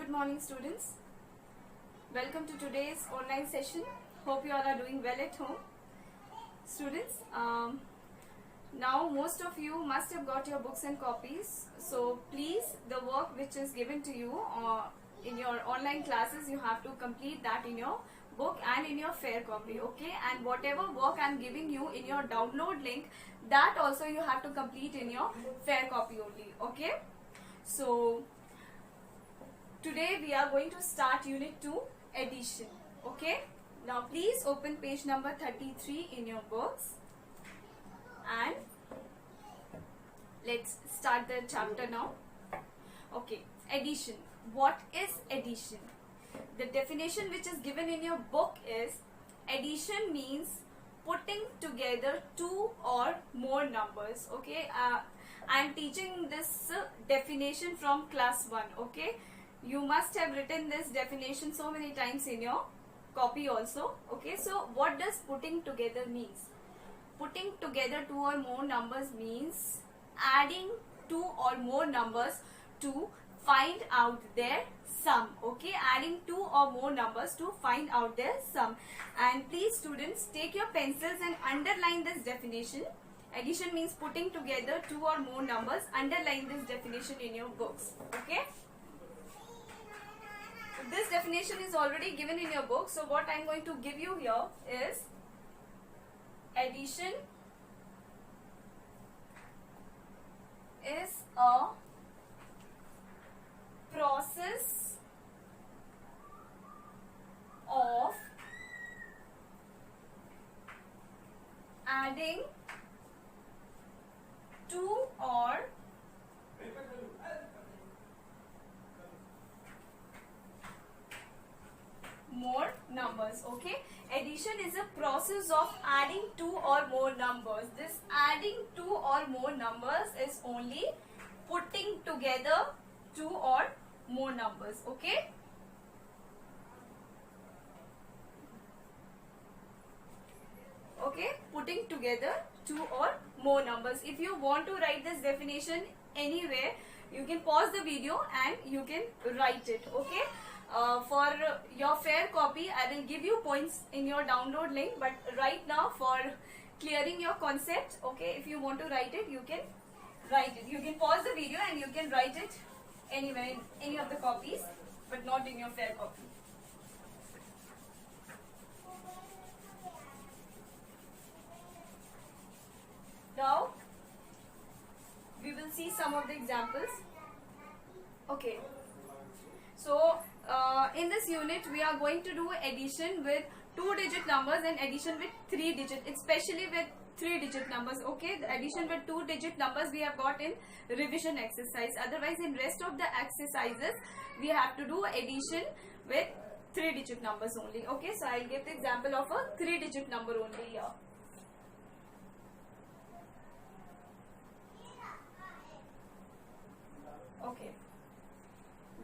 good morning students. Welcome to today's online session. Hope you all are doing well at home. Students, now most of you must have got your books and copies. So please, the work which is given to you in your online classes, you have to complete that in your book and in your fair copy, okay? And whatever work I am giving you in your download link, that also you have to complete in your fair copy only, okay? So today we are going to start unit 2, addition, okay? Now please open page number 33 in your books and let's start the chapter now. Okay, addition. What is addition? The definition which is given in your book is addition means putting together two or more numbers, okay? I am teaching this definition from class 1, okay? You must have written this definition so many times in your copy also, okay? So what does putting together means? Putting together two or more numbers means adding two or more numbers to find out their sum, okay? Adding two or more numbers to find out their sum. And please students, take your pencils and underline this definition. Addition means putting together two or more numbers. Underline this definition in your books, okay? This definition is already given in your book. So what I am going to give you here is addition is a process of adding two or more numbers, okay? Addition is a process of adding two or more numbers. This adding two or more numbers is only putting together two or more numbers, okay? Okay, putting together two or more numbers. If you want to write this definition anywhere, you can pause the video and you can write it, okay? For your fair copy, I will give you points in your download link, but right now for clearing your concept, okay, if you want to write it, you can write it. You can pause the video and you can write it anywhere in any of the copies, but not in your fair copy. Now, we will see some of the examples. Okay. So, in this unit, we are going to do addition with 2-digit numbers and addition with 3-digit, especially with 3-digit numbers, okay? The addition with 2-digit numbers we have got in revision exercise. Otherwise, in rest of the exercises, we have to do addition with 3-digit numbers only, okay? So, I will give the example of a 3-digit number only here. Okay.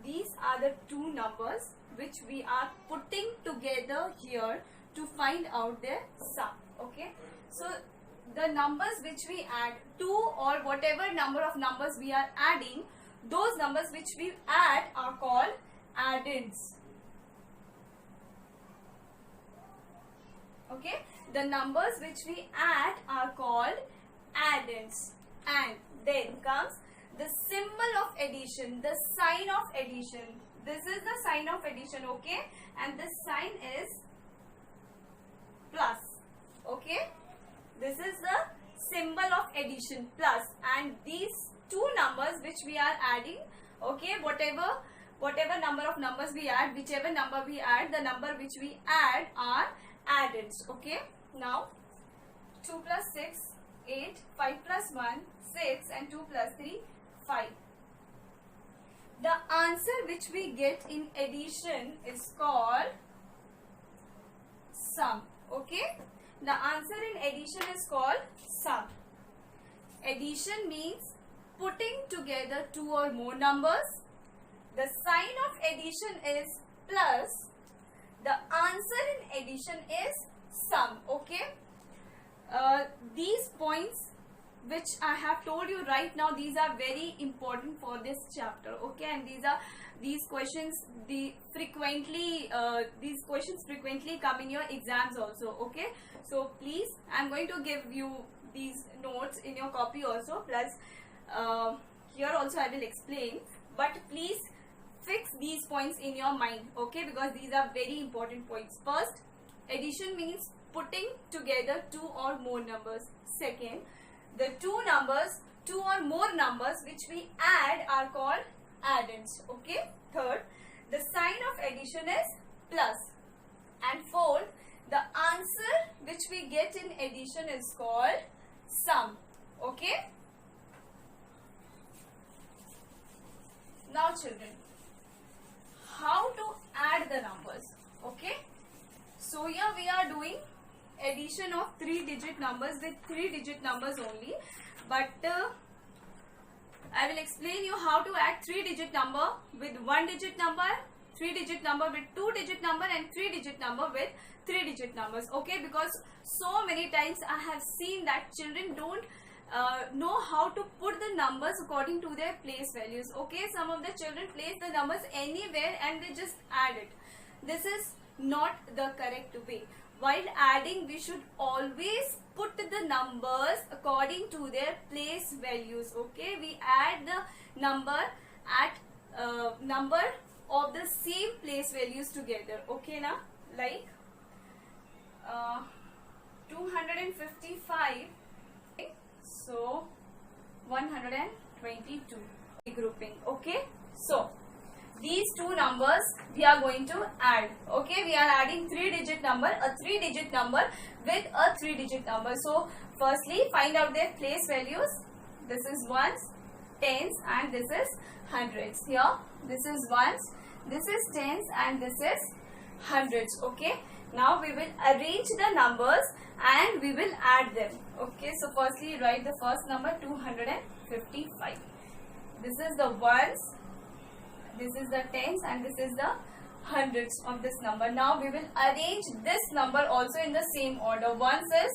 These are the two numbers which we are putting together here to find out their sum, okay? So, the numbers which we add, two or whatever number of numbers we are adding, those numbers which we add are called addends, okay? The numbers which we add are called addends. And then comes the symbol of addition, the sign of addition. This is the sign of addition, okay? And this sign is plus, okay? This is the symbol of addition, plus. And these two numbers which we are adding, okay, whatever number of numbers we add, whichever number we add, the number which we add are addends, okay? Now, 2 plus 6, 8, 5 plus 1, 6 and 2 plus 3, 5. The answer which we get in addition is called sum, okay? The answer in addition is called sum. Addition means putting together two or more numbers. The sign of addition is plus. The answer in addition is sum, okay? These points which I have told you right now, these are very important for this chapter, okay? And these questions frequently come in your exams also, okay? So please, I'm going to give you these notes in your copy also, plus here also I will explain, but please fix these points in your mind, okay? Because these are very important points. First, addition means putting together two or more numbers. Second, the two or more numbers which we add are called addends, okay? Third, the sign of addition is plus. And fourth, the answer which we get in addition is called sum, okay? Now children, how to add the numbers, okay? So here we are doing addition of 3-digit numbers with 3-digit numbers only, but I will explain you how to add 3-digit number with 1-digit number, 3-digit number with 2-digit number, and 3-digit number with 3-digit numbers, okay? Because so many times I have seen that children don't know how to put the numbers according to their place values, okay? Some of the children place the numbers anywhere and they just add it. This is not the correct way. While adding, we should always put the numbers according to their place values, okay? We add the number at number of the same place values together, okay now? Like 255, so 122 grouping, okay? So these two numbers we are going to add, okay? We are adding 3-digit number, a 3-digit number with a 3-digit number. So firstly, find out their place values. This is ones, tens, and this is hundreds. Here this is ones, this is tens, and this is hundreds, okay? Now we will arrange the numbers and we will add them, okay? So firstly, write the first number 255. This is the ones, this is the tens, and this is the hundreds of this number. Now we will arrange this number also in the same order. Ones is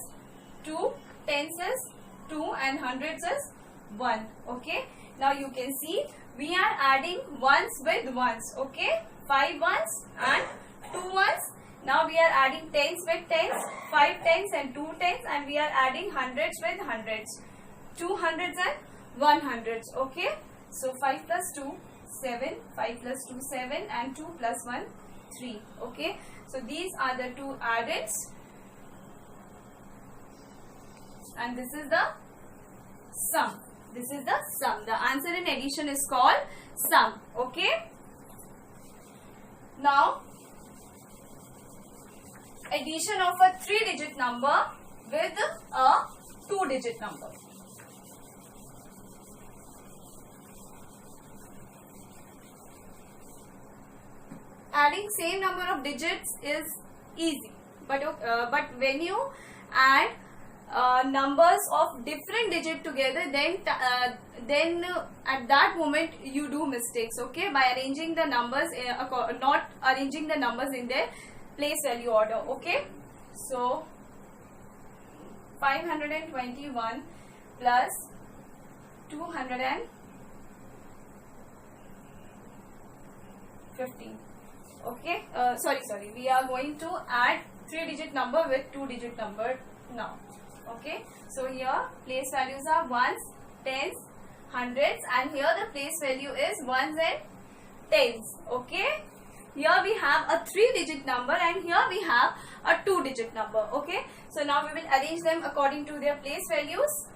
2, tens is 2, and hundreds is 1, okay? Now you can see we are adding ones with ones, okay? 5 ones and 2 ones. Now we are adding tens with tens, 5 tens and 2 tens, and we are adding hundreds with hundreds, 2 hundreds and 1 hundreds, okay? So 5 plus 2, 7, 5 plus 2, 7, and 2 plus 1, 3, okay? So these are the two addends, and this is the sum. This is the sum. The answer in addition is called sum, okay? Now, addition of a 3-digit number with a 2-digit number. Adding same number of digits is easy, but when you add numbers of different digit together, then at that moment you do mistakes, okay? By arranging the numbers, not arranging the numbers in their place value order, okay? So 521 plus 215, okay? Sorry, we are going to add 3-digit number with 2-digit number now, okay? So here place values are ones, tens, hundreds, and here the place value is ones and tens, okay? Here we have a 3-digit number and here we have a 2-digit number, okay? So now we will arrange them according to their place values.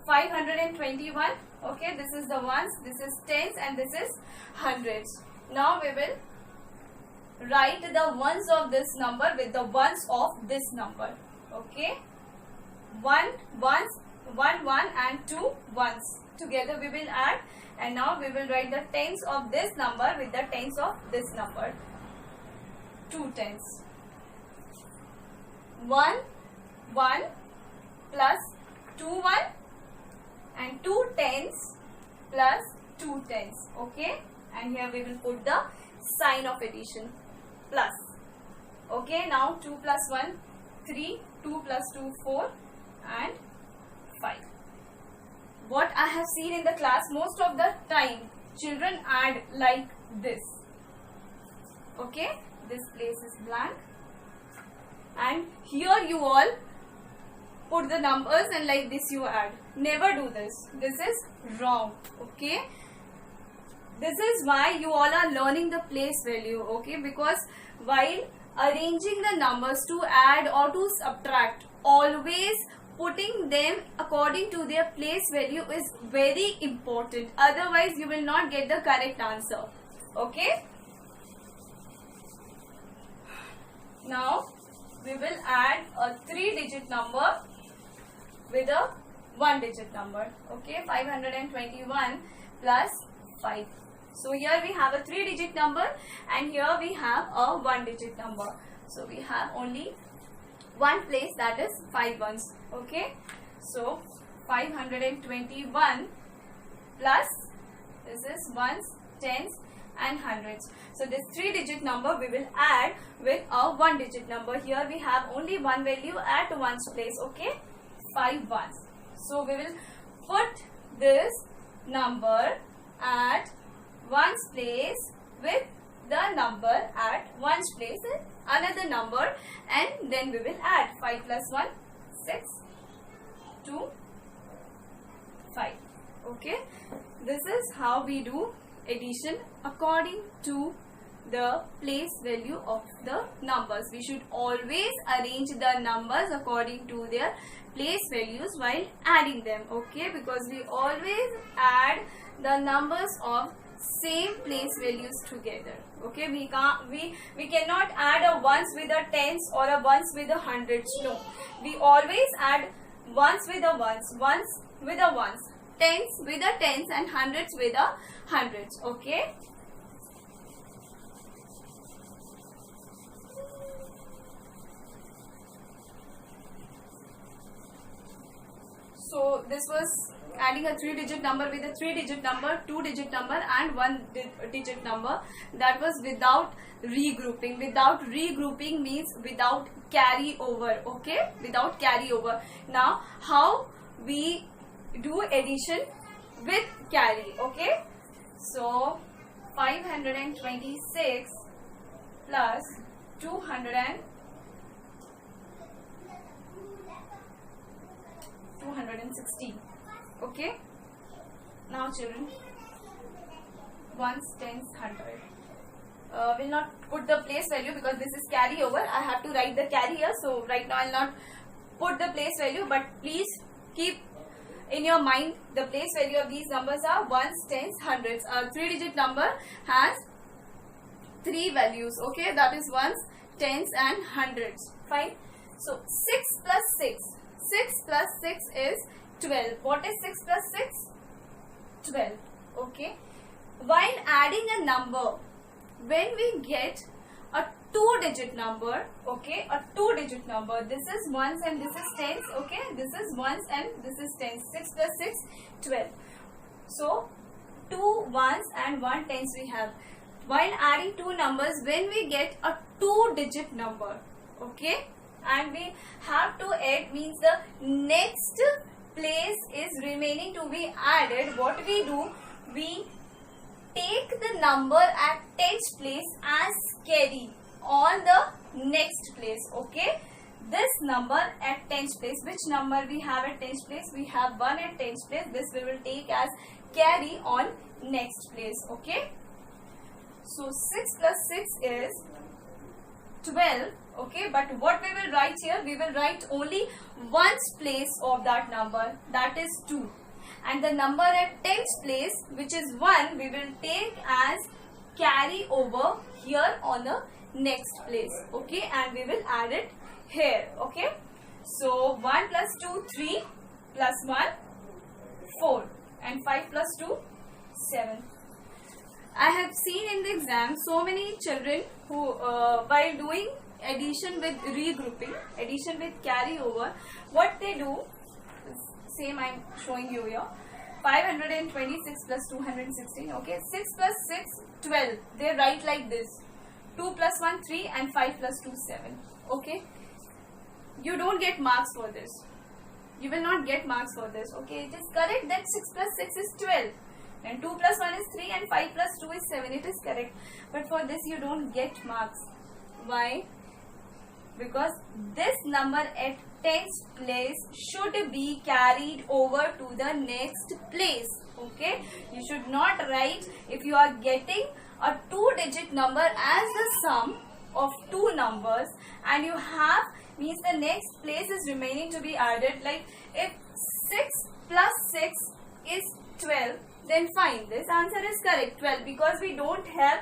521, okay? This is the ones, this is tens, and this is hundreds. Now we will write the ones of this number with the ones of this number, okay? 1 ones, 1 1, and 2 ones. Together we will add, and now we will write the tens of this number with the tens of this number. 2 tens. 1 1 plus 2 1 and 2 tens plus 2 tens, okay? And here we will put the sign of addition, plus, okay? Now 2 plus 1 3, 2 plus 2 4, and 5. what I have seen in the class, most of the time children add like this. Okay, this place is blank, and here you all put the numbers and like this you add. Never do this. This is wrong. Okay, this is why you all are learning the place value. Okay, because while arranging the numbers to add or to subtract, always putting them according to their place value is very important. Otherwise you will not get the correct answer. Okay, now we will add a 3-digit number with a 1-digit number. Okay, 521 plus 5. So here we have a 3-digit number and here we have a 1-digit number. So we have only one place, that is 5 ones. Okay, so 521 plus, this is ones, tens and hundreds. So this 3-digit number we will add with a 1-digit number. Here we have only one value at ones place. Okay, 5 ones. So we will put this number at ones place with the number at ones place and another number, and then we will add 5 plus 1, 6, 2, 5. Okay, this is how we do addition according to the place value of the numbers. We should always arrange the numbers according to their place values while adding them. Okay, because we always add the numbers of same place values together. Okay, we cannot add a ones with a tens or a ones with a hundreds. No, we always add ones with a ones, ones with a ones, tens with a tens and hundreds with a hundreds. Okay, so this was adding a 3-digit number with a 3-digit number, 2-digit number and 1-digit number. That was without regrouping. Without regrouping means without carry over. Okay, without carry over. Now how we do addition with carry? Okay, so 526 plus 216. Okay, now children, ones, tens, hundred. Will not put the place value because this is carry over. I have to write the carry here, so right now I will not put the place value, but please keep in your mind the place value of these numbers are ones, tens, hundreds. A 3-digit number has 3 values. Okay, that is ones, tens and hundreds. Fine. So 6 plus 6. 6 plus 6 is 12. What is 6 plus 6? 12. Okay. While adding a number, when we get a 2-digit number, okay, a 2-digit number, this is ones and this is tens. Okay, this is ones and this is tens. 6 plus 6, 12. So 2 ones and 1 tens we have. While adding two numbers, when we get a 2-digit number, okay, and we have to add, means the next place is remaining to be added, what we do, we take the number at tens place as carry on the next place. Okay, this number at tens place, which number we have at tens place? We have 1 at tens place. This we will take as carry on next place. Okay, so 6 plus 6 is 12. Okay, but what we will write here, we will write only ones place of that number, that is 2, and the number at tens place, which is 1, we will take as carry over here on the next place. Okay, and we will add it here. Okay, so 1 plus 2, 3, plus 1, 4, and 5 plus 2, 7. I have seen in the exam so many children who while doing addition with regrouping, addition with carry over, what they do, same I am showing you here, 526 plus 216, okay, 6 plus 6, 12, they write like this, 2 plus 1, 3 and 5 plus 2, 7, okay, you don't get marks for this, You will not get marks for this. Okay, it is correct that 6 plus 6 is 12. And 2 plus 1 is 3 and 5 plus 2 is 7. It is correct. But for this you don't get marks. Why? Because this number at tens place should be carried over to the next place. Okay, you should not write, if you are getting a 2-digit number as the sum of two numbers and you have, means the next place is remaining to be added. Like if 6 plus 6 is 12, then fine, this answer is correct, 12, because we don't have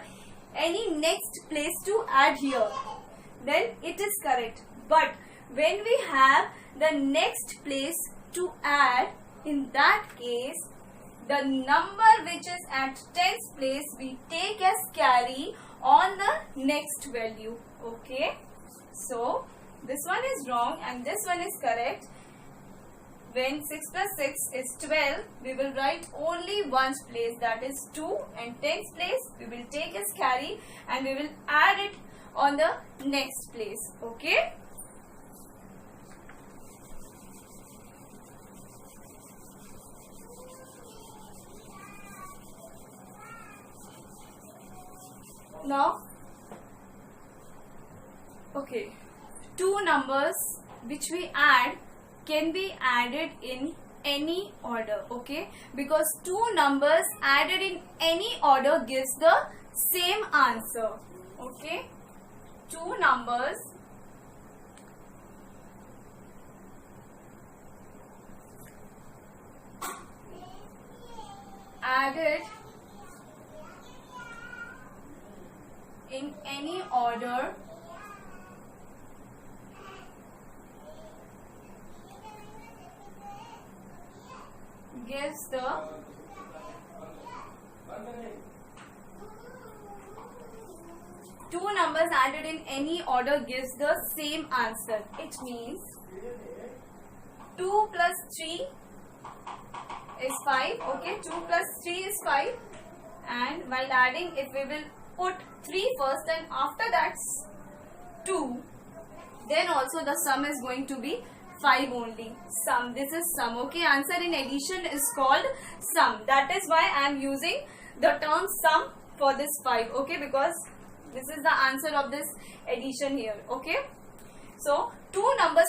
any next place to add here, then it is correct. But when we have the next place to add, in that case the number which is at tens place we take as carry on the next value. Okay, so this one is wrong and this one is correct. When 6 plus 6 is 12, we will write only ones place, that is 2, and tens place we will take as carry and we will add it on the next place. Okay. Now, okay, two numbers which we add can be added in any order. Okay, because two numbers added in any order gives the same answer. Okay, two numbers added in any order gives the two numbers added in any order gives the same answer. It means 2 plus 3 is 5. Okay, 2 plus 3 is 5, and while adding, if we will put 3 first and after that 2, then also the sum is going to be 5 only. Sum, this is sum. Okay, answer in addition is called sum. That is why I am using the term sum for this 5. Okay, because this is the answer of this addition here. Okay, so two numbers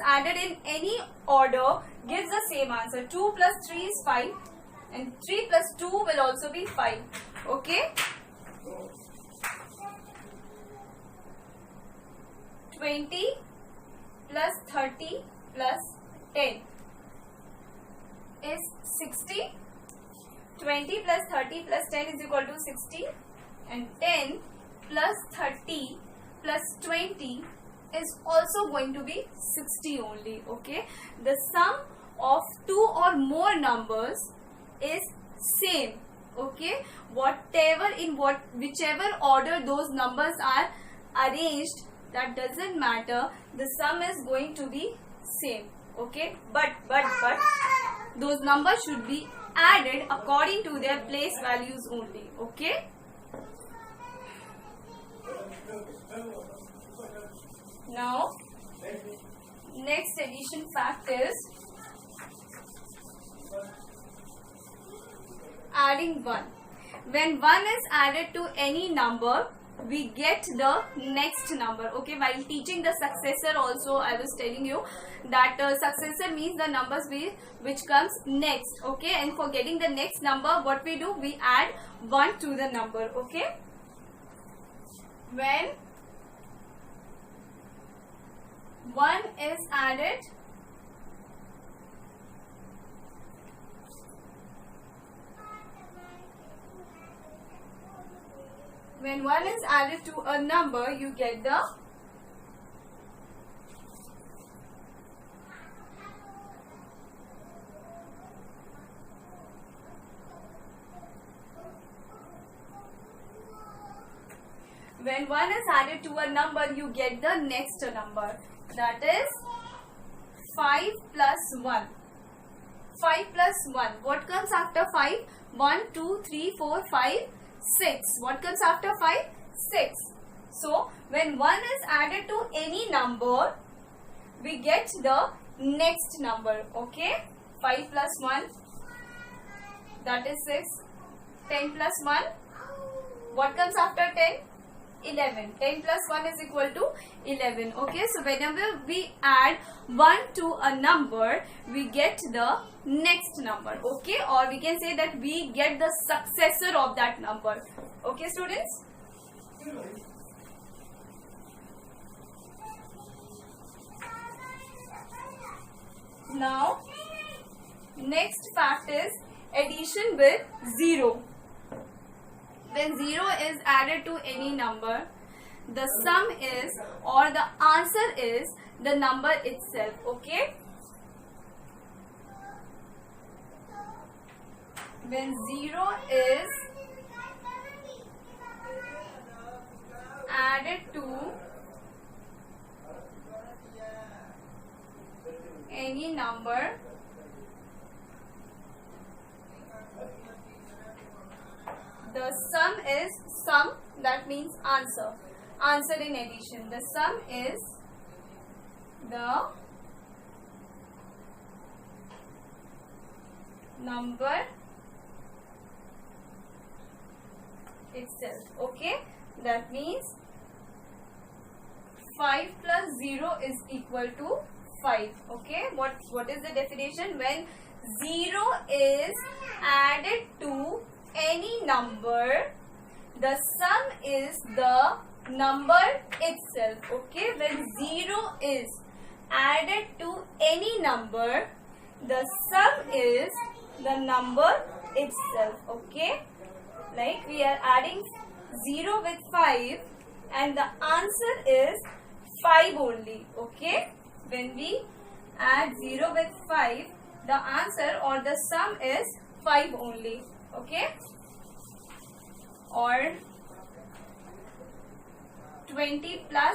added in any order gives the same answer. 2 plus 3 is 5 and 3 plus 2 will also be 5. Okay, 20 plus 30 plus 10 is 60. 20 plus 30 plus 10 is equal to 60, and 10 plus 30 plus 20 is also going to be 60 only. Okay, the sum of two or more numbers is same. Okay, whichever order those numbers are arranged, that doesn't matter, the sum is going to be same. Okay, but those numbers should be added according to their place values only. Okay, now next addition fact is adding 1. When 1 is added to any number, we get the next number. Okay, while teaching the successor also I was telling you that successor means the numbers which comes next. Okay, and for getting the next number, what we do, we add 1 to the number. Okay, when 1 is added to a number, you get the next number, that is 5 plus 1. 5 plus 1, what comes after 5? 1, 2, 3, 4, 5, 6. What comes after 5? 6. So when 1 is added to any number, we get the next number. Okay, 5 plus 1, that is 6. 10 plus 1, what comes after 10? 11. 10 plus 1 is equal to 11. Okay, so whenever we add 1 to a number, we get the next number. Okay, or we can say that we get the successor of that number. Okay, students? Now, next fact is addition with 0. When 0 is added to any number, the sum is, or the answer is, the number itself. Okay? When 0 is added to any number, the sum is sum, that means answer. Answer in addition. The sum is the number itself. Okay, that means 5 plus 0 is equal to 5. Okay, what is the definition? When 0 is added to any number, the sum is the number itself. Okay, when 0 is added to any number, the sum is the number itself. Okay, like we are adding 0 with 5 and the answer is 5 only. Okay, when we add 0 with 5, the answer or the sum is 5 only. Okay, or 20 plus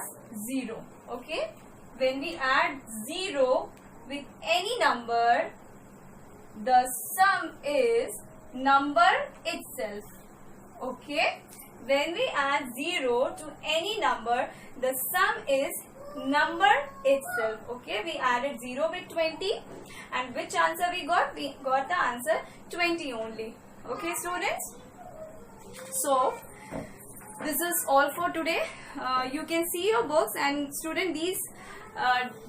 0. Okay, when we add 0 with any number, the sum is number itself. Okay, when we add 0 to any number, the sum is number itself. Okay, we added 0 with 20 and which answer we got? We got the answer 20 only. Okay, students, so this is all for today. You can see your books, and student, these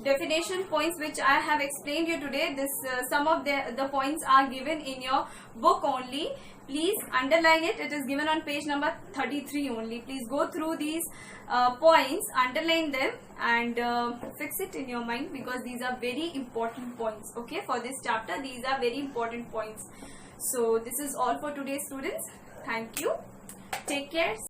definition points which I have explained you today, this some of the points are given in your book only. Please underline it. It is given on page number 33 only. Please go through these points, underline them and fix it in your mind, because these are very important points. Okay, for this chapter, these are very important points. So this is all for today, students. Thank you. Take care.